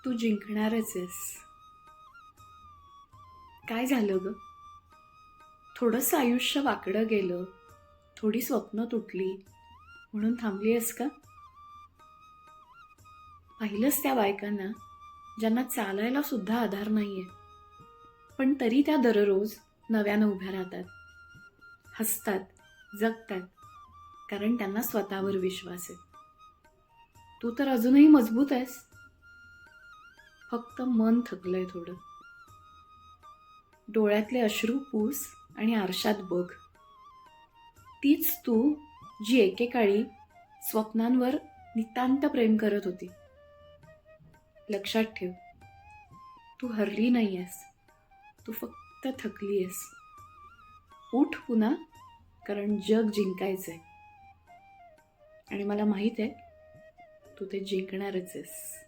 तू जिंकणारच आहेस. काय झालं ग? थोडंसं आयुष्य वाकडं गेलं, थोडी स्वप्न तुटली म्हणून थांबली आहेस का? पाहिलंच त्या बायकांना ज्यांना चालायला सुद्धा आधार नाहीये, पण तरी त्या दररोज नव्यानं उभ्या राहतात, हसतात, जगतात, कारण त्यांना स्वतःवर विश्वास आहे. तू तर अजूनही मजबूत आहेस, फक्त मन थकलंय थोडं. डोळ्यातले अश्रू पुस आणि आरशात बघ. तीच तू जी एकेकाळी स्वप्नांवर नितांत प्रेम करत होती. लक्षात ठेव, तू हरली नाहीयेस, तू फक्त थकली आहेस. उठ पुन्हा, कारण जग जिंकायचंय आणि मला माहित आहे तू ते जिंकणारच आहेस.